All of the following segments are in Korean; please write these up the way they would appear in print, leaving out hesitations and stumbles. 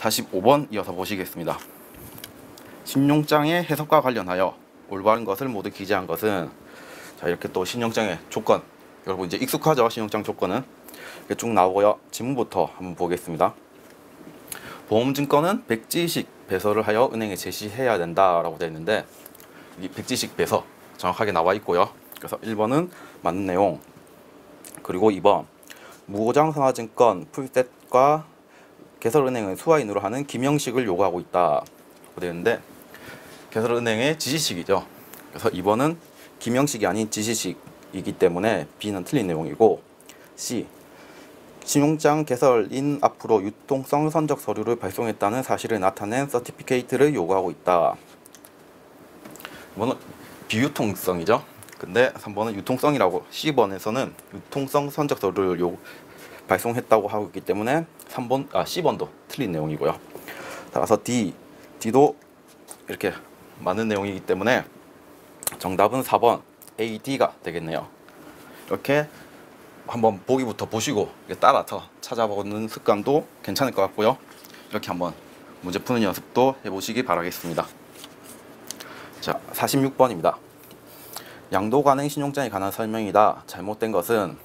45번 이어서 보시겠습니다. 신용장의 해석과 관련하여 올바른 것을 모두 기재한 것은, 자, 이렇게 또 신용장의 조건, 여러분 이제 익숙하죠? 신용장 조건은 이렇게 쭉 나오고요. 지문부터 한번 보겠습니다. 보험증권은 백지식 배서를 하여 은행에 제시해야 된다라고 되어 있는데, 이 백지식 배서 정확하게 나와 있고요. 그래서 1번은 맞는 내용, 그리고 2번 무보장선화증권 풀셋과 개설은행은 수화인으로 하는 김영식을 요구하고 있다 되어 있는데, 개설은행의 지시식이죠. 그래서 2번은 김영식이 아닌 지시식이기 때문에 B는 틀린 내용이고, C 신용장 개설인 앞으로 유통성 선적 서류를 발송했다는 사실을 나타낸 서티피케이트를 요구하고 있다. 2번은 비유통성이죠. 근데 3번은 유통성이라고, C번에서는 유통성 선적 서류를 발송했다고 하고 있기 때문에 C번도 틀린 내용이고요. 따라서 D도 이렇게 맞는 내용이기 때문에 정답은 4번 A, D가 되겠네요. 이렇게 한번 보기부터 보시고 따라서 찾아보는 습관도 괜찮을 것 같고요. 이렇게 한번 문제 푸는 연습도 해보시기 바라겠습니다. 자, 46번입니다. 양도 가능 신용장에 관한 설명이다. 잘못된 것은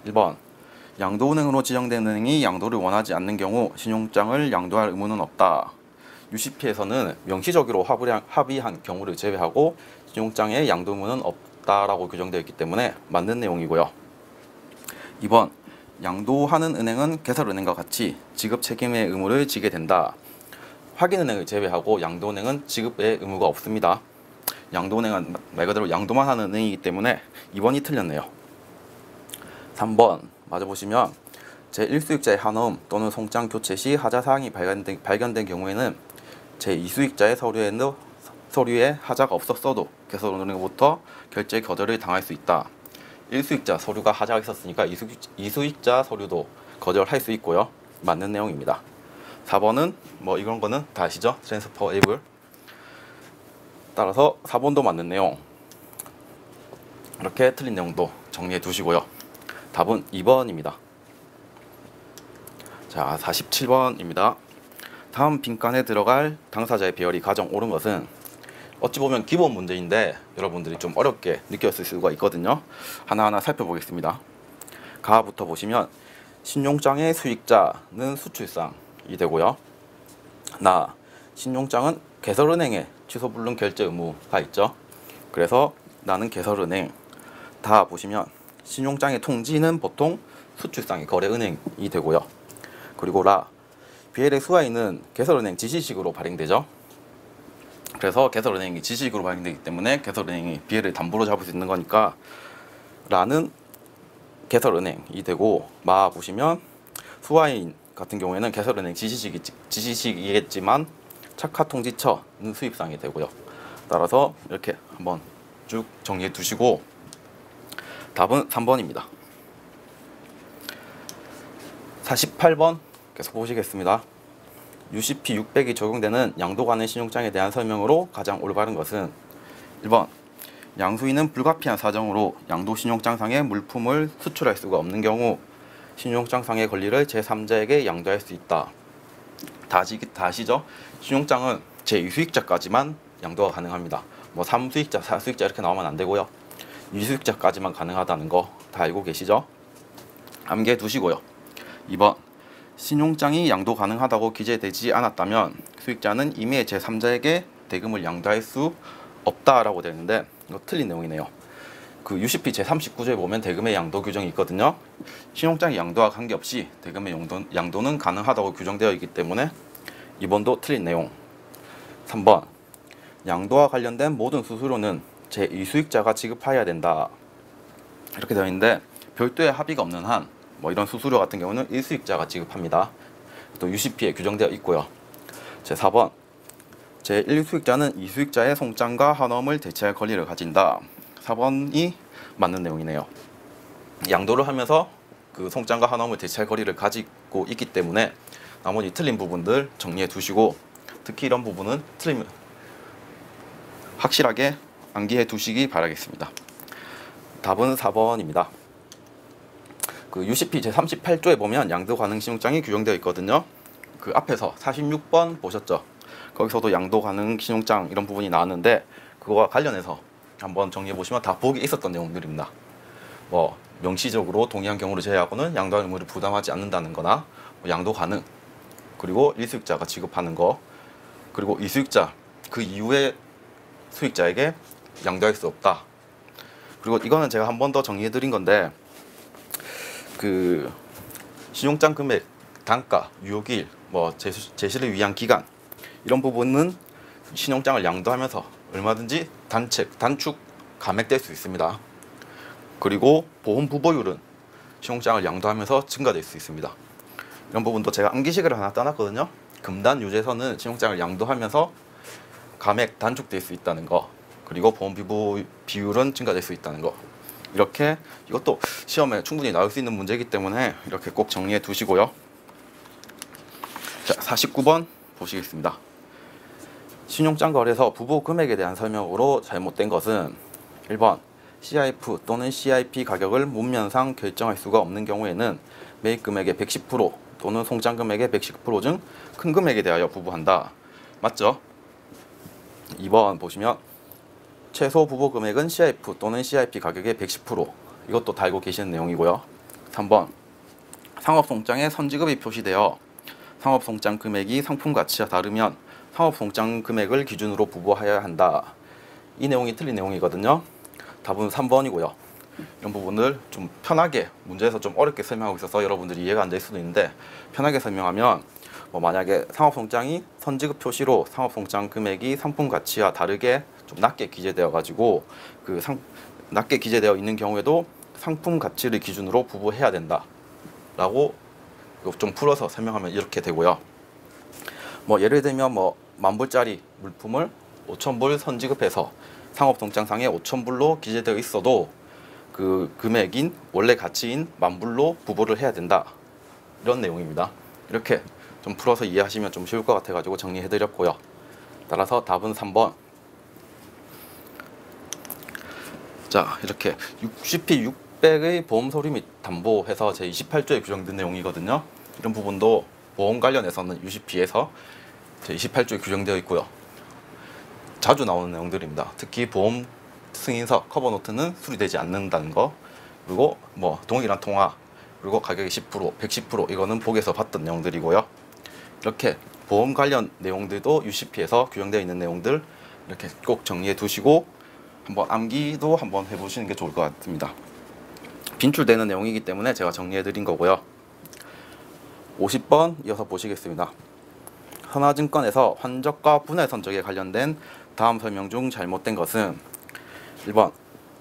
1번 양도은행으로 지정된 은행이 양도를 원하지 않는 경우 신용장을 양도할 의무는 없다. UCP에서는 명시적으로 합의한 경우를 제외하고 신용장에 양도 의무는 없다라고 규정되어 있기 때문에 맞는 내용이고요. 2번 양도하는 은행은 개설은행과 같이 지급 책임의 의무를 지게 된다. 확인은행을 제외하고 양도은행은 지급의 의무가 없습니다. 양도은행은 말 그대로 양도만 하는 은행이기 때문에 2번이 틀렸네요. 3번 맞아보시면 제1수익자의 한음 또는 송장 교체 시 하자사항이 발견된 경우에는 제2수익자의 서류에 하자가 없었어도 개설은행으로부터 결제 거절을 당할 수 있다. 1수익자 서류가 하자가 있었으니까 2수익자 서류도 거절할 수 있고요. 맞는 내용입니다. 4번은 뭐 이런 거는 다 아시죠? 트랜스퍼 에이블. 따라서 4번도 맞는 내용. 이렇게 틀린 내용도 정리해 두시고요. 답은 2번입니다. 자, 47번입니다. 다음 빈칸에 들어갈 당사자의 배열이 가장 옳은 것은, 어찌 보면 기본 문제인데 여러분들이 좀 어렵게 느꼈을 수가 있거든요. 하나하나 살펴보겠습니다. 가부터 보시면 신용장의 수익자는 수출상이 되고요. 신용장은 개설은행에 취소불능 결제 의무가 있죠. 그래서 나는 개설은행. 다 보시면 신용장의 통지는 보통 수출상의 거래은행이 되고요. 그리고 BL의 수화인은 개설은행 지시식으로 발행되죠. 그래서 개설은행이 지시식으로 발행되기 때문에 개설은행이 BL을 담보로 잡을 수 있는 거니까 라는 개설은행이 되고, 보시면 수화인 같은 경우에는 개설은행 지시식이겠지만 착화통지처는 수입상이 되고요. 따라서 이렇게 한번 쭉 정리해 두시고 답은 3번입니다. 48번 계속 보시겠습니다. UCP 600이 적용되는 양도 가능 신용장에 대한 설명으로 가장 올바른 것은 1번 양수인은 불가피한 사정으로 양도 신용장상의 물품을 수출할 수가 없는 경우 신용장상의 권리를 제3자에게 양도할 수 있다. 다 아시죠? 신용장은 제2수익자까지만 양도가 가능합니다. 뭐 3수익자, 4수익자 이렇게 나오면 안 되고요. 2수익자까지만 가능하다는 거 다 알고 계시죠? 암기해 두시고요. 2번 신용장이 양도 가능하다고 기재되지 않았다면 수익자는 이미 제3자에게 대금을 양도할 수 없다라고 되어 있는데, 이거 틀린 내용이네요. 그 UCP 제39조에 보면 대금의 양도 규정이 있거든요. 신용장의 양도와 관계없이 대금의 양도는 가능하다고 규정되어 있기 때문에 2번도 틀린 내용. 3번 양도와 관련된 모든 수수료는 제2수익자가 지급해야 된다. 이렇게 되어 있는데, 별도의 합의가 없는 한 뭐 이런 수수료 같은 경우는 1수익자가 지급합니다. 또 UCP에 규정되어 있고요. 제4번 제1수익자는 2수익자의 송장과 한엄을 대체할 권리를 가진다. 4번이 맞는 내용이네요. 양도를 하면서 그 송장과 한엄을 대체할 권리를 가지고 있기 때문에 나머지 틀린 부분들 정리해 두시고, 특히 이런 부분은 틀리면 확실하게 암기해 두시기 바라겠습니다. 답은 4번입니다. 그 UCP 제38조에 보면 양도 가능 신용장이 규정되어 있거든요. 그 앞에서 46번 보셨죠? 거기서도 양도 가능 신용장 이런 부분이 나왔는데 그거와 관련해서 한번 정리해 보시면 다 보기 있었던 내용들입니다. 뭐 명시적으로 동의한 경우를 제외하고는 양도할 의무를 부담하지 않는다는 거나 뭐 양도 가능, 그리고 일수익자가 지급하는 거, 그리고 이수익자 그 이후에 수익자에게 양도할 수 없다. 그리고 이거는 제가 한 번 더 정리해 드린 건데 그 신용장 금액, 단가, 유효기일, 뭐 제시를 위한 기간 이런 부분은 신용장을 양도하면서 얼마든지 단축, 감액될 수 있습니다. 그리고 보험 부보율은 신용장을 양도하면서 증가될 수 있습니다. 이런 부분도 제가 암기식을 하나 따놨거든요. 금단 유죄선은 신용장을 양도하면서 감액 단축될 수 있다는 거, 그리고 보험 비율은 증가될 수 있다는 거. 이렇게 이것도 시험에 충분히 나올 수 있는 문제이기 때문에 이렇게 꼭 정리해 두시고요. 자, 49번 보시겠습니다. 신용장 거래소 부보 금액에 대한 설명으로 잘못된 것은 1번 CIF 또는 CIP 가격을 문면상 결정할 수가 없는 경우에는 매입 금액의 110% 또는 송장 금액의 110% 중 큰 금액에 대하여 부부한다. 맞죠? 2번 보시면 최소 부보 금액은 CIF 또는 CIP 가격의 110%, 이것도 다 알고 계시는 내용이고요. 3번 상업송장에 선지급이 표시되어 상업송장 금액이 상품 가치와 다르면 상업송장 금액을 기준으로 부부하여야 한다. 이 내용이 틀린 내용이거든요. 답은 3번이고요. 이런 부분을 좀 편하게, 문제에서 좀 어렵게 설명하고 있어서 여러분들이 이해가 안 될 수도 있는데, 편하게 설명하면 뭐 만약에 상업송장이 선지급 표시로 상업송장 금액이 상품 가치와 다르게 좀 낮게 기재되어 가지고 낮게 기재되어 있는 경우에도 상품 가치를 기준으로 부부해야 된다 라고 좀 풀어서 설명하면 이렇게 되고요. 뭐 예를 들면 뭐 10,000불짜리 물품을 5,000불 선지급해서 상업송장상에 5,000불로 기재되어 있어도 그 금액인 원래 가치인 10,000불로 부보를 해야 된다, 이런 내용입니다. 이렇게 좀 풀어서 이해하시면 좀 쉬울 것 같아 가지고 정리해 드렸고요. 따라서 답은 3번. 자, 이렇게 60p 600의 보험 서류 및 담보해서 제 28조에 규정된 내용이거든요. 이런 부분도 보험 관련해서는 60p에서 제 28조에 규정되어 있고요. 자주 나오는 내용들입니다. 특히 보험 승인서 커버노트는 수리되지 않는다는 거, 그리고 뭐 동일한 통화, 그리고 가격이 10%, 110% 이거는 복에서 봤던 내용들이고요. 이렇게 보험 관련 내용들도 UCP에서 규정되어 있는 내용들 이렇게 꼭 정리해 두시고 한번 암기도 한번 해보시는 게 좋을 것 같습니다. 빈출되는 내용이기 때문에 제가 정리해 드린 거고요. 50번 이어서 보시겠습니다. 하나증권에서 환적과 분할 선적에 관련된 다음 설명 중 잘못된 것은 1번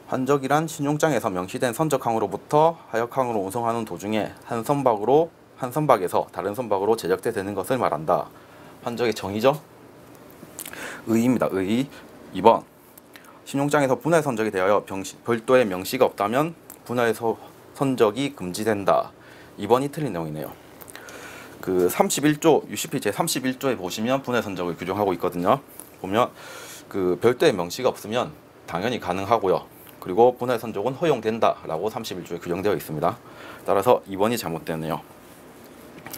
환적이란 신용장에서 명시된 선적항으로부터 하역항으로 운송하는 도중에 한 선박에서 다른 선박으로 제적되는 것을 말한다. 환적의 정의죠? 의의입니다. 의의. 2번 신용장에서 분할 선적에 대하여 별도의 명시가 없다면 분할 선적이 금지된다. 2번이 틀린 내용이네요. 그 31조 UCP 제 31조에 보시면 분할 선적을 규정하고 있거든요. 보면 그 별도의 명시가 없으면 당연히 가능하고요. 그리고 분할 선적은 허용된다라고 31조에 규정되어 있습니다. 따라서 2번이 잘못되네요.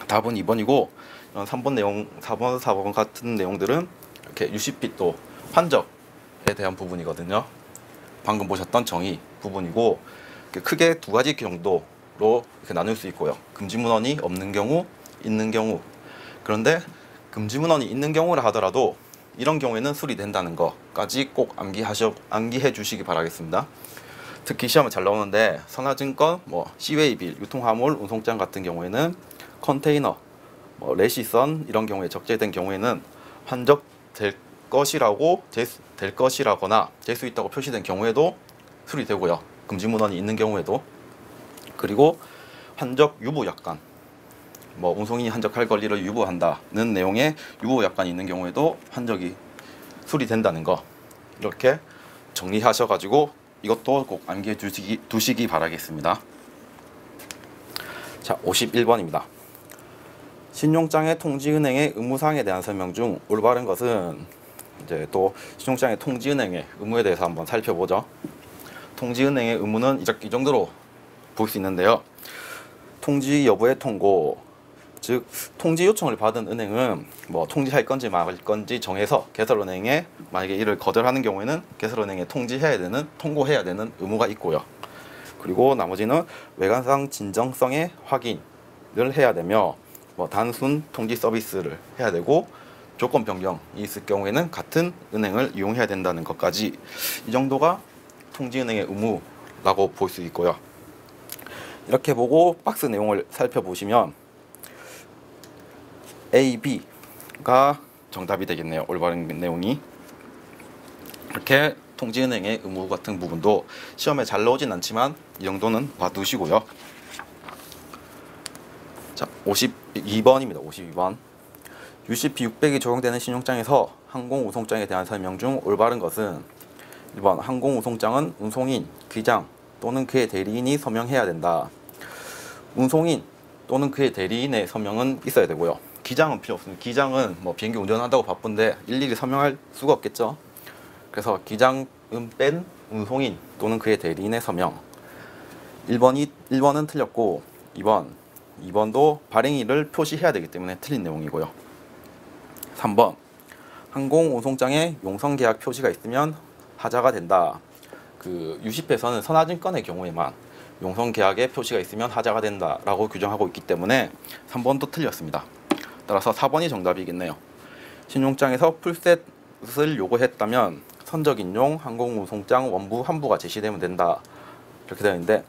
답은 2번이고 3번 내용, 4번, 4번 같은 내용들은 이렇게 UCP 또 환적에 대한 부분이거든요. 방금 보셨던 정의 부분이고 크게 두 가지 정도로 이렇게 나눌 수 있고요. 금지문헌이 없는 경우, 있는 경우. 그런데 금지문헌이 있는 경우라 하더라도 이런 경우에는 수리된다는 것까지 꼭 암기해 주시기 바라겠습니다. 특히 시험에 잘 나오는데 선화증권, 뭐 시웨이빌, 유통화물, 운송장 같은 경우에는 컨테이너, 뭐 레시선 이런 경우에 적재된 경우에는 환적될 것이라거나 될 수 있다고 표시된 경우에도 수리되고요. 금지문헌이 있는 경우에도. 그리고 환적 유보 약관, 뭐 운송인이 환적할 권리를 유보한다는 내용의 유보 약관이 있는 경우에도 환적이 수리된다는 거, 이렇게 정리하셔가지고 이것도 꼭 암기해 두시기 바라겠습니다. 자, 51번입니다. 신용장의 통지은행의 의무사항에 대한 설명 중 올바른 것은, 이제 또 신용장의 통지은행의 의무에 대해서 한번 살펴보죠. 통지은행의 의무는 이 정도로 볼 수 있는데요. 통지 여부의 통고, 즉 통지 요청을 받은 은행은 뭐 통지할 건지 말 건지 정해서 개설은행에 만약에 이를 거절하는 경우에는 개설은행에 통고해야 되는 의무가 있고요. 그리고 나머지는 외관상 진정성의 확인을 해야 되며 뭐 단순 통지 서비스를 해야 되고 조건 변경이 있을 경우에는 같은 은행을 이용해야 된다는 것까지 이 정도가 통지은행의 의무라고 볼 수 있고요. 이렇게 보고 박스 내용을 살펴보시면 A, B가 정답이 되겠네요. 올바른 내용이. 이렇게 통지은행의 의무 같은 부분도 시험에 잘 나오진 않지만 이 정도는 봐두시고요. 자, 52번입니다. 52번. UCP 600이 적용되는 신용장에서 항공우송장에 대한 설명 중 올바른 것은 1번 항공우송장은 운송인, 기장 또는 그의 대리인이 서명해야 된다. 운송인 또는 그의 대리인의 서명은 있어야 되고요. 기장은 필요 없습니다. 기장은 뭐 비행기 운전한다고 바쁜데 일일이 서명할 수가 없겠죠. 그래서 기장은 뺀 운송인 또는 그의 대리인의 서명. 1번은 틀렸고 2번도 발행일을 표시해야 되기 때문에 틀린 내용이고요. 3번 항공운송장에 용성계약 표시가 있으면 하자가 된다. 그 UCP에서는 선화증권의 경우에만 용성계약에 표시가 있으면 하자가 된다라고 규정하고 있기 때문에 3번도 틀렸습니다. 따라서 4번이 정답이겠네요. 신용장에서 풀셋을 요구했다면 선적인용 항공운송장 원부 한부가 제시되면 된다. 이렇게 되어 있는데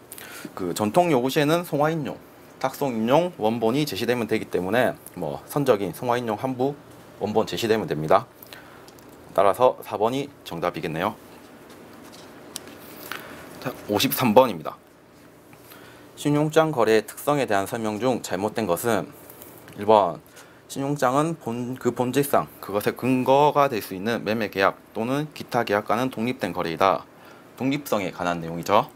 그 전통 요구 시에는 송화인용, 탁송인용 원본이 제시되면 되기 때문에 뭐 선적인 송화인용 한부 원본 제시되면 됩니다. 따라서 4번이 정답이겠네요. 자, 53번입니다. 신용장 거래의 특성에 대한 설명 중 잘못된 것은 1번 신용장은 그 본질상 그것의 근거가 될 수 있는 매매 계약 또는 기타 계약과는 독립된 거래이다. 독립성에 관한 내용이죠.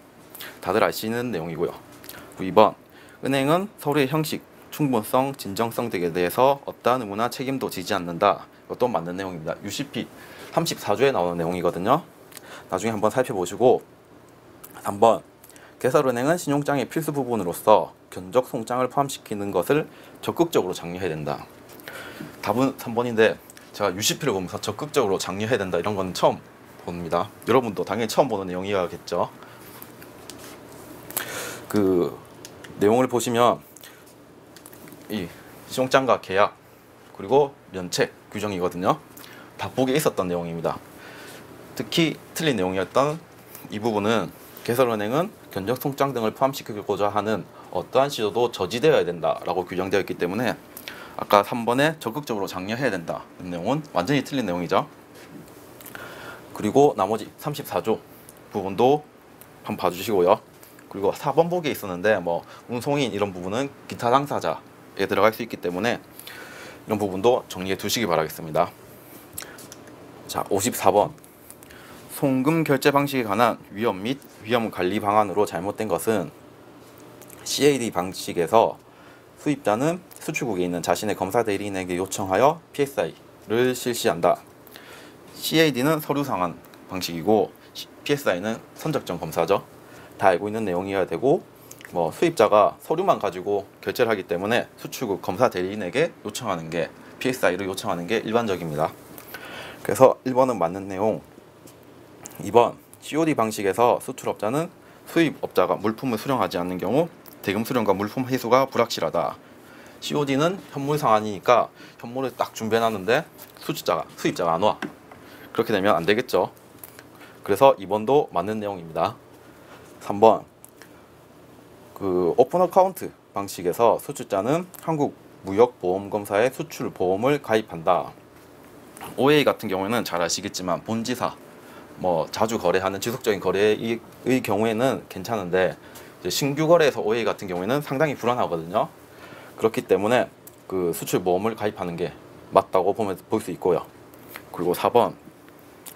다들 아시는 내용이고요. 2번 은행은 서류의 형식, 충분성, 진정성 등에 대해서 어떠한 의무나 책임도 지지 않는다. 이것도 맞는 내용입니다. UCP 34조에 나오는 내용이거든요. 나중에 한번 살펴보시고 3번 개설은행은 신용장의 필수 부분으로서 견적 송장을 포함시키는 것을 적극적으로 장려해야 된다. 답은 3번인데 제가 UCP를 보면서 적극적으로 장려해야 된다 이런 건 처음 봅니다. 여러분도 당연히 처음 보는 내용이겠죠. 그 내용을 보시면 이 신용장과 계약 그리고 면책 규정이거든요. 바쁘게 있었던 내용입니다. 특히 틀린 내용이었던 이 부분은 개설은행은 견적 송장 등을 포함시키고자 하는 어떠한 시도도 저지되어야 된다라고 규정되어 있기 때문에 아까 3번에 적극적으로 장려해야 된다 이 내용은 완전히 틀린 내용이죠. 그리고 나머지 34조 부분도 한번 봐주시고요. 그리고 4번 보기에 있었는데 뭐 운송인 이런 부분은 기타 당사자에 들어갈 수 있기 때문에 이런 부분도 정리해 두시기 바라겠습니다. 자, 54번 송금 결제 방식에 관한 위험 및 위험 관리 방안으로 잘못된 것은 CAD 방식에서 수입자는 수출국에 있는 자신의 검사 대리인에게 요청하여 PSI를 실시한다. CAD는 서류 상환 방식이고 PSI는 선적정 검사죠. 다 알고 있는 내용이어야 되고 뭐 수입자가 서류만 가지고 결제를 하기 때문에 수출국 검사 대리인에게 요청하는 게 PSI를 요청하는 게 일반적입니다. 그래서 1번은 맞는 내용. 2번 COD 방식에서 수출업자는 수입업자가 물품을 수령하지 않는 경우 대금 수령과 물품 회수가 불확실하다. COD는 현물 상환이니까 현물을 딱 준비해놨는데 수입자가 안 와. 그렇게 되면 안 되겠죠. 그래서 2번도 맞는 내용입니다. 3번 그 오픈 어카운트 방식에서 수출자는 한국무역보험검사에 수출보험을 가입한다. OA 같은 경우에는 잘 아시겠지만 본지사 뭐 자주 거래하는 지속적인 거래의 경우에는 괜찮은데 이제 신규 거래에서 OA 같은 경우에는 상당히 불안하거든요. 그렇기 때문에 그 수출보험을 가입하는 게 맞다고 볼 수 있고요. 그리고 4번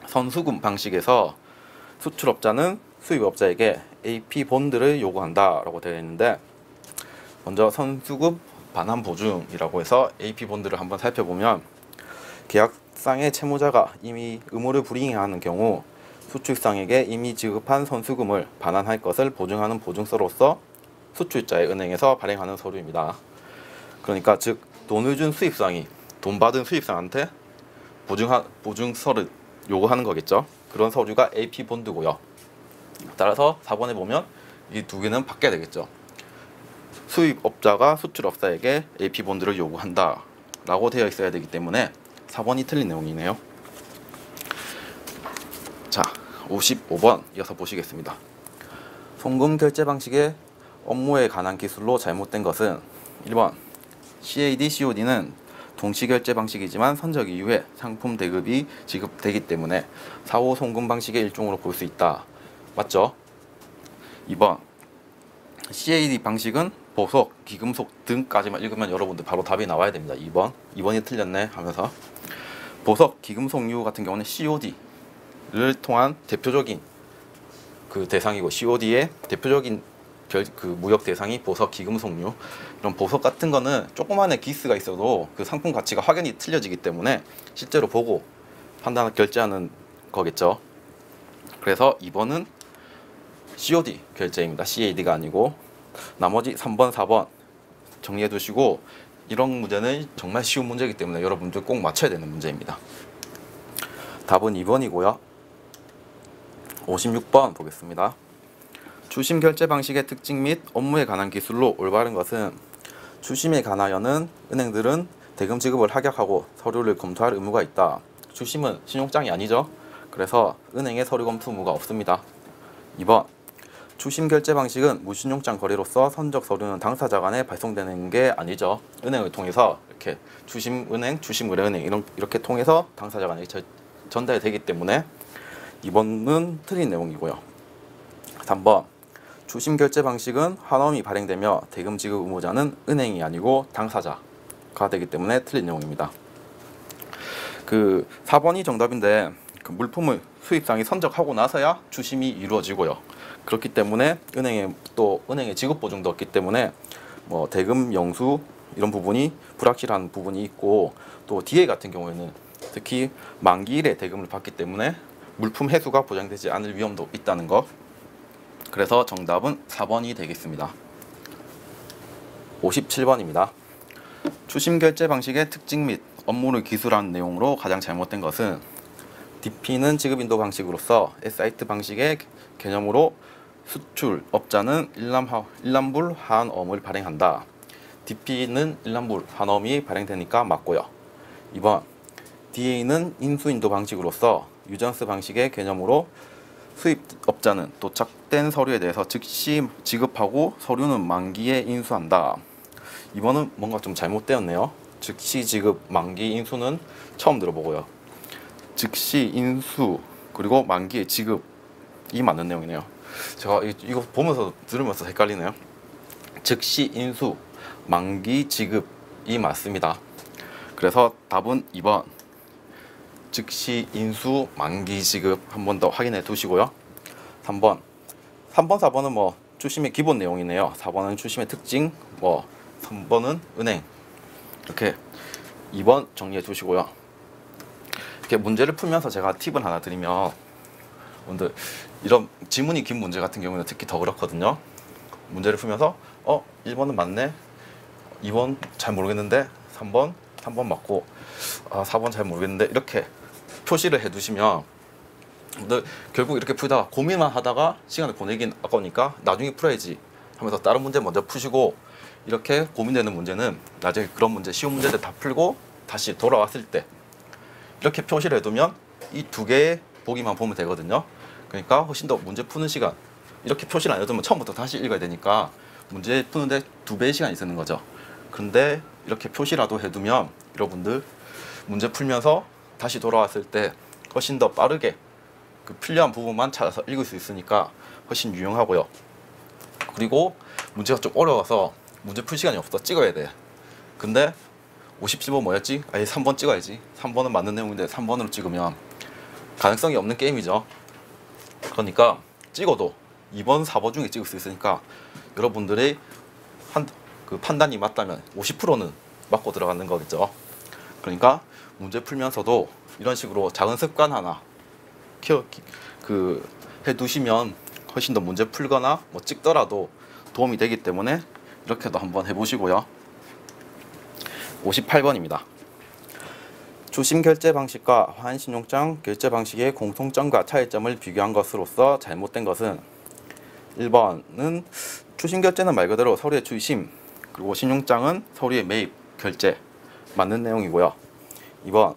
선수금 방식에서 수출업자는 수입업자에게 AP 본드를 요구한다라고 되어 있는데 먼저 선수급 반환 보증이라고 해서 AP 본드를 한번 살펴보면 계약상의 채무자가 이미 의무를 불이행하는 경우 수출상에게 이미 지급한 선수금을 반환할 것을 보증하는 보증서로서 수출자의 은행에서 발행하는 서류입니다. 그러니까 즉 돈을 준 수입상이 돈 받은 수입상한테 보증서를 요구하는 거겠죠. 그런 서류가 AP 본드고요. 따라서 4번에 보면 이 두 개는 바뀌어야 되겠죠. 수입업자가 수출업자에게 AP 본드를 요구한다 라고 되어 있어야 되기 때문에 4번이 틀린 내용이네요. 자, 55번 이어서 보시겠습니다. 송금 결제 방식의 업무에 관한 기술로 잘못된 것은 1번 CAD, COD는 동시 결제 방식이지만 선적 이후에 상품 대급이 지급되기 때문에 사후 송금 방식의 일종으로 볼 수 있다. 맞죠? 2번 CAD 방식은 보석, 기금속 등까지만 읽으면 여러분들 바로 답이 나와야 됩니다. 2번이 틀렸네 하면서 보석, 기금속류 같은 경우는 COD를 통한 대표적인 그 대상이고 COD의 대표적인 그 무역 대상이 보석, 기금속류. 이런 보석 같은 거는 조그만한 기스가 있어도 그 상품 가치가 확연히 틀려지기 때문에 실제로 보고 판단 결제하는 거겠죠. 그래서 2번은 COD 결제입니다. CAD가 아니고. 나머지 3번, 4번 정리해 두시고 이런 문제는 정말 쉬운 문제이기 때문에 여러분들 꼭 맞춰야 되는 문제입니다. 답은 2번이고요. 56번 보겠습니다. 추심 결제 방식의 특징 및 업무에 관한 기술로 올바른 것은 추심에 관하여는 은행들은 대금 지급을 합격하고 서류를 검토할 의무가 있다. 추심은 신용장이 아니죠. 그래서 은행에 서류 검토 의무가 없습니다. 2번 추심 결제 방식은 무신용장 거래로서 선적 서류는 당사자 간에 발송되는 게 아니죠. 은행을 통해서 이렇게 추심은행, 추심의뢰은행 이렇게 통해서 당사자 간에 전달되기 때문에 2번은 틀린 내용이고요. 3번 추심 결제 방식은 환원이 발행되며 대금 지급 의무자는 은행이 아니고 당사자가 되기 때문에 틀린 내용입니다. 그 4번이 정답인데 그 물품을 수입상이 선적하고 나서야 추심이 이루어지고요. 그렇기 때문에 은행의 지급 보증도 없기 때문에 뭐 대금 영수 이런 부분이 불확실한 부분이 있고 또 DA 같은 경우에는 특히 만기일에 대금을 받기 때문에 물품 회수가 보장되지 않을 위험도 있다는 것. 그래서 정답은 4번이 되겠습니다. 57번입니다. 추심 결제 방식의 특징 및 업무를 기술한 내용으로 가장 잘못된 것은 DP는 지급 인도 방식으로서 SIT 방식의 개념으로 수출업자는 일람불 환엄을 발행한다. DP는 일람불 환엄이 발행되니까 맞고요. 2번 DA는 인수인도 방식으로서 유전스 방식의 개념으로 수입업자는 도착된 서류에 대해서 즉시 지급하고 서류는 만기에 인수한다. 이번은 뭔가 좀 잘못되었네요. 즉시 지급, 만기 인수는 처음 들어보고요. 즉시 인수 그리고 만기에 지급이 맞는 내용이네요. 제가 이거 보면서 들으면서 헷갈리네요. 즉시 인수, 만기 지급이 맞습니다. 그래서 답은 2번 즉시 인수, 만기 지급 한 번 더 확인해 두시고요. 3번 4번은 뭐 추심의 기본 내용이네요. 4번은 추심의 특징, 3번은 은행. 이렇게 2번 정리해 두시고요. 이렇게 문제를 풀면서 제가 팁을 하나 드리면, 여러분들 이런 지문이 긴 문제 같은 경우는 특히 더 그렇거든요. 문제를 풀면서 1번은 맞네, 2번 잘 모르겠는데 3번 맞고 4번 잘 모르겠는데 이렇게 표시를 해 두시면 결국 이렇게 풀다가 고민만 하다가 시간을 보내긴 아까우니까 나중에 풀어야지 하면서 다른 문제 먼저 푸시고, 이렇게 고민되는 문제는 나중에 그런 문제, 쉬운 문제들 다 풀고 다시 돌아왔을 때 이렇게 표시를 해두면 이 두 개의 보기만 보면 되거든요. 그러니까 훨씬 더 문제 푸는 시간, 이렇게 표시를 안 해두면 처음부터 다시 읽어야 되니까 문제 푸는데 2배의 시간이 쓰는 거죠. 근데 이렇게 표시라도 해두면 여러분들 문제 풀면서 다시 돌아왔을 때 훨씬 더 빠르게 그 필요한 부분만 찾아서 읽을 수 있으니까 훨씬 유용하고요. 그리고 문제가 좀 어려워서 문제 풀 시간이 없어, 찍어야 돼. 근데 57번 뭐였지? 아예 3번 찍어야지. 3번은 맞는 내용인데 3번으로 찍으면 가능성이 없는 게임이죠. 그러니까 찍어도 2번, 4번 중에 찍을 수 있으니까 여러분들의 그 판단이 맞다면 50%는 맞고 들어가는 거겠죠. 그러니까 문제 풀면서도 이런 식으로 작은 습관 하나 해두시면 훨씬 더 문제 풀거나 찍더라도 도움이 되기 때문에 이렇게도 한번 해보시고요. 58번입니다. 추심 결제 방식과 화환신용장 결제 방식의 공통점과 차이점을 비교한 것으로서 잘못된 것은 1번은 추심 결제는 말 그대로 서류의 추심, 그리고 신용장은 서류의 매입, 결제 맞는 내용이고요. 2번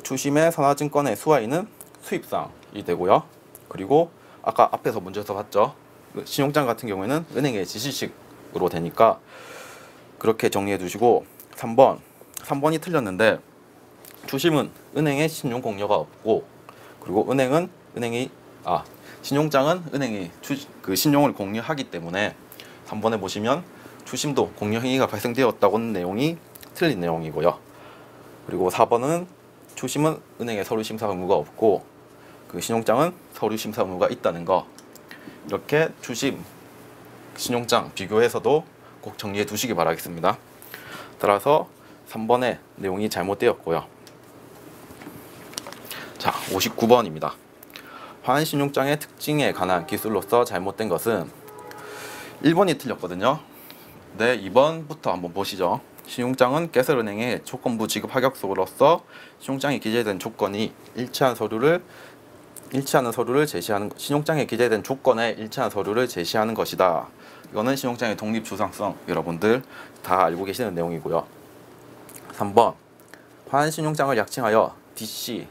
추심의 선화증권의 수화인은 수입상이 되고요. 그리고 아까 앞에서 문제에서 봤죠. 신용장 같은 경우에는 은행의 지시식으로 되니까 그렇게 정리해 두시고 3번이 틀렸는데 추심은 은행에 신용 공여가 없고 그리고 신용장은 은행이 그 신용을 공유하기 때문에 3번에 보시면 추심도 공여 행위가 발생되었다고는 내용이 틀린 내용이고요. 그리고 4번은 추심은 은행에 서류 심사 의무가 없고 그 신용장은 서류 심사 의무가 있다는 거, 이렇게 추심, 신용장 비교해서도 꼭 정리해 두시기 바라겠습니다. 따라서 3번의 내용이 잘못되었고요. 자, 59번입니다. 화환신용장의 특징에 관한 기술로서 잘못된 것은 1번이 틀렸거든요. 네, 2번부터 한번 보시죠. 신용장은 개설은행의 조건부 지급 하격서로서 신용장에 기재된 조건이 일치하는 서류를 제시하는, 신용장에 기재된 조건에 일치하는 서류를 제시하는 것이다. 이거는 신용장의 독립 주상성, 여러분들 다 알고 계시는 내용이고요. 3번 화환신용장을 약칭하여 DC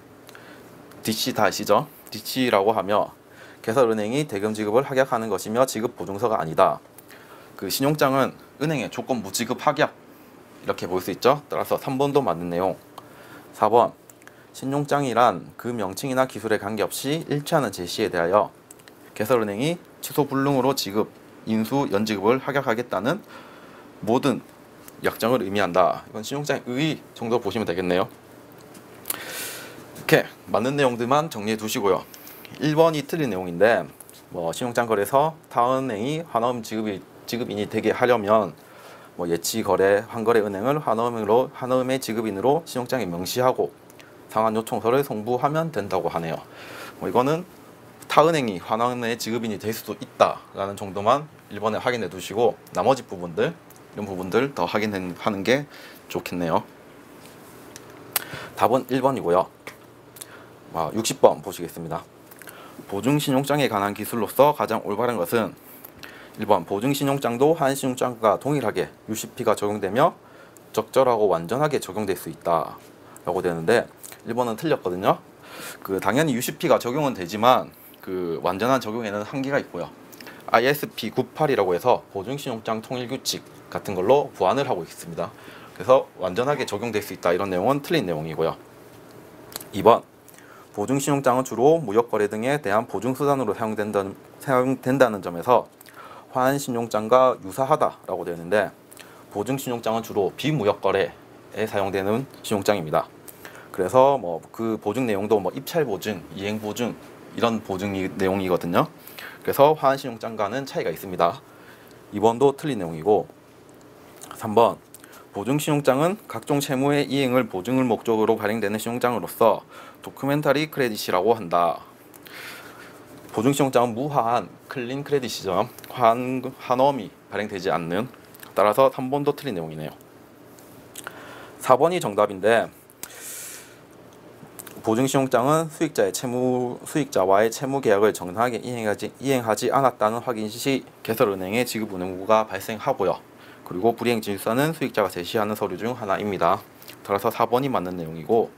다 아시죠? DC라고 하며 개설은행이 대금 지급을 확약하는 것이며 지급 보증서가 아니다. 그 신용장은 은행의 조건부 지급 확약 이렇게 볼 수 있죠. 따라서 3번도 맞는 내용. 4번 신용장이란 그 명칭이나 기술에 관계없이 일치하는 제시에 대하여 개설은행이 취소불능으로 지급, 인수, 연지급을 확약하겠다는 모든 약정을 의미한다. 이건 신용장의 의 정도 보시면 되겠네요. 이렇게 맞는 내용들만 정리해 두시고요. 1번이 틀린 내용인데 신용장 거래에서 타은행이 환어음 지급인이 되게 하려면 예치거래, 환거래 은행을 환어음의 지급인으로 신용장에 명시하고 상환 요청서를 송부하면 된다고 하네요. 이거는 타은행이 환어음의 지급인이 될 수도 있다라는 정도만 1번에 확인해 두시고 나머지 부분들, 이런 부분들 더 확인하는 게 좋겠네요. 답은 1번이고요. 60번 보시겠습니다. 보증신용장에 관한 기술로서 가장 올바른 것은 1번 보증신용장도 화환신용장과 동일하게 UCP가 적용되며 적절하고 완전하게 적용될 수 있다 라고 되는데 1번은 틀렸거든요. 당연히 UCP가 적용은 되지만 그 완전한 적용에는 한계가 있고요. ISP 98이라고 해서 보증신용장 통일규칙 같은 걸로 보완을 하고 있습니다. 그래서 완전하게 적용될 수 있다, 이런 내용은 틀린 내용이고요. 2번 보증신용장은 주로 무역거래 등에 대한 보증수단으로 사용된다는 점에서 화환신용장과 유사하다라고 되어 있는데 보증신용장은 주로 비무역거래에 사용되는 신용장입니다. 그래서 그 보증 내용도 입찰보증, 이행보증 이런 보증 내용이거든요. 그래서 화환신용장과는 차이가 있습니다. 2번도 틀린 내용이고 3번 보증신용장은 각종 채무의 이행을 보증을 목적으로 발행되는 신용장으로서 도큐멘터리 크레딧이라고 한다. 보증신용장은 무화한 클린 크레딧이죠. 환어음이 발행되지 않는. 따라서 3번도 틀린 내용이네요. 4번이 정답인데 보증신용장은 수익자와의 채무 계약을 정당하게 이행하지 않았다는 확인 시 개설은행에 지급 의무가 발생하고요. 그리고 불이행 진술서는 수익자가 제시하는 서류 중 하나입니다. 따라서 4번이 맞는 내용이고,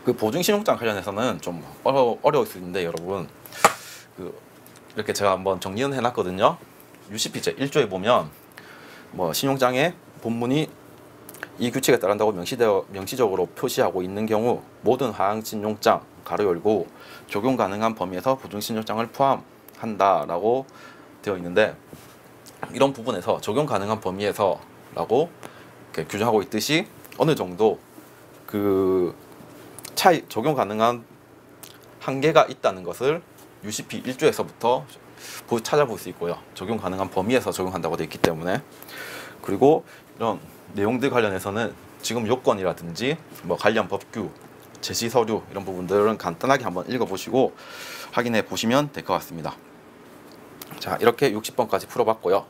그 보증신용장 관련해서는 좀 어려울 수 있는데 여러분 이렇게 제가 한번 정리는 해놨거든요. UCP 제 1조에 보면 신용장의 본문이 이 규칙에 따른다고 명시적으로 표시하고 있는 경우 모든 화환신용장 가로 열고 적용 가능한 범위에서 보증신용장을 포함한다라고 되어 있는데, 이런 부분에서 적용 가능한 범위에서 라고 규정하고 있듯이 어느 정도 그 적용 가능한 한계가 있다는 것을 UCP 1조에서부터 찾아볼 수 있고요. 적용 가능한 범위에서 적용한다고 되어 있기 때문에. 그리고 이런 내용들 관련해서는 지금 요건이라든지 관련 법규, 제시 서류 이런 부분들은 간단하게 한번 읽어보시고 확인해 보시면 될 것 같습니다. 자, 이렇게 60번까지 풀어봤고요.